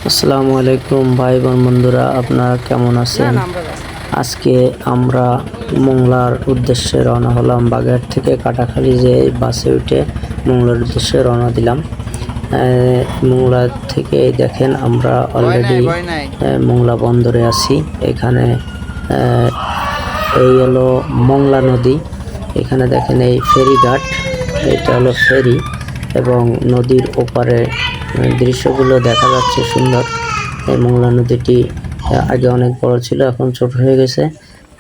আসসালামু আলাইকুম ভাই বোন বন্ধুরা, আপনারা কেমন আছেন? আজকে আমরা মোংলার উদ্দেশ্যে রওনা হলাম। বাগেরহাট থেকে কাটাখালী যে বাসে উঠে মোংলার উদ্দেশ্যে রওনা দিলাম। মোংলা থেকে দেখেন আমরা অলরেডি মোংলা বন্দরে আছি। এখানে এই হলো মোংলা নদী। এখানে দেখেন এই ফেরিঘাট, এটা হলো ফেরি এবং নদীর ওপারে দৃশ্যগুলো দেখা যাচ্ছে সুন্দর। এই মোংলা নদীটি আগে অনেক বড় ছিল, এখন ছোট হয়ে গেছে।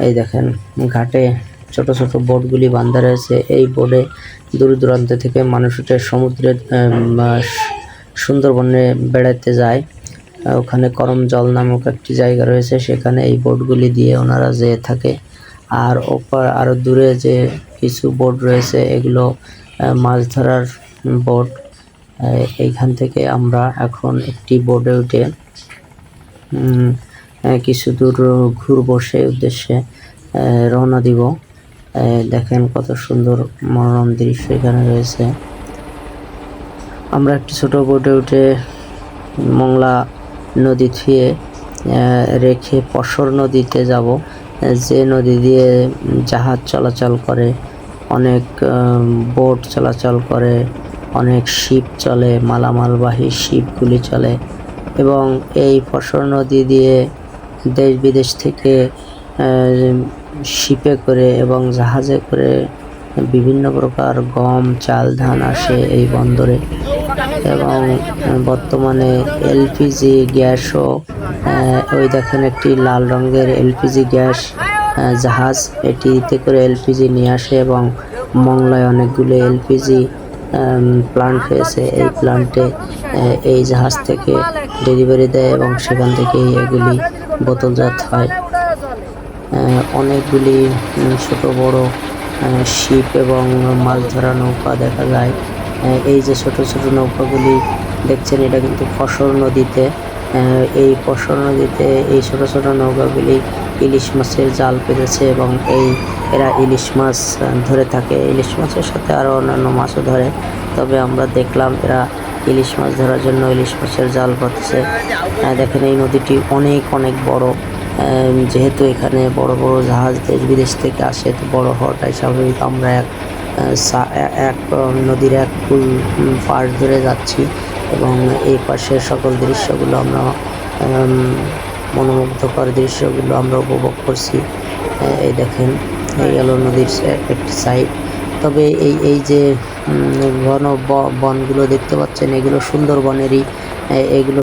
এই দেখেন ঘাটে ছোট ছোট বোটগুলি বাঁধা রয়েছে। এই বোটে দূর দূরান্ত থেকে মানুষ উঠে সমুদ্রের সুন্দরবনে বেড়াতে যায়। ওখানে করমজল নামক একটি জায়গা রয়েছে, সেখানে এই বোটগুলি দিয়ে ওনারা যেয়ে থাকে। আর ওপার আরো দূরে যে কিছু বোট রয়েছে, এগুলো মাছ ধরার বোট। এইখান থেকে আমরা এখন একটি বোটে উঠে কিছু দূর ঘুরবো, সেই উদ্দেশ্যে রওনা দিব। দেখেন কত সুন্দর মনোরম দৃশ্য এখানে রয়েছে। আমরা একটি ছোট বোটে উঠে মোংলা নদী থুয়ে রেখে পশর নদীতে যাব, যে নদী দিয়ে জাহাজ চলাচল করে, অনেক বোট চলাচল করে, অনেক শিপ চলে, মালামালবাহী শিপগুলি চলে। এবং এই পশর নদী দিয়ে দেশ বিদেশ থেকে শিপে করে এবং জাহাজে করে বিভিন্ন প্রকার গম, চাল, ধান আসে এই বন্দরে। এবং বর্তমানে এলপিজি গ্যাসও, ওই দেখেন একটি লাল রঙের এলপিজি গ্যাস জাহাজ, এটিতে করে এলপিজি নিয়ে আসে এবং মোংলায় অনেকগুলো এলপিজি প্লান্ট হয়েছে। এই প্লান্টে এই জাহাজ থেকে ডেলিভারি দেয় এবং সেখান থেকেই এগুলি বোতলজাত হয়। অনেকগুলি ছোট বড় শিপ এবং মাছ ধরা নৌকা দেখা যায়। এই যে ছোট ছোট নৌকাগুলি দেখছেন, এটা কিন্তু পশর নদীতে। এই পশর নদীতে এই ছোট ছোট নৌকাগুলি ইলিশ মাছের জাল পেতেছে এবং এরা ইলিশ মাছ ধরে থাকে। ইলিশ মাছের সাথে আরও অন্যান্য মাছও ধরে, তবে আমরা দেখলাম এরা ইলিশ মাছ ধরার জন্য ইলিশ মাছের জাল পাতছে। দেখেন এই নদীটি অনেক অনেক বড়। যেহেতু এখানে বড় বড় জাহাজ দেশ বিদেশ থেকে আসে, তো বড় হওয়াটাই স্বাভাবিক। আমরা এক নদীর এক পুল পাশ ধরে যাচ্ছি এবং এই পাশের সকল দৃশ্যগুলো আমরা মনোমুগ্ধকর দৃশ্যগুলো আমরা উপভোগ করছি। এই দেখেন এই হলো নদীর একটি সাইড। তবে এই যে ঘন বনগুলো দেখতে পাচ্ছেন, এগুলো সুন্দরবনেরই। এগুলো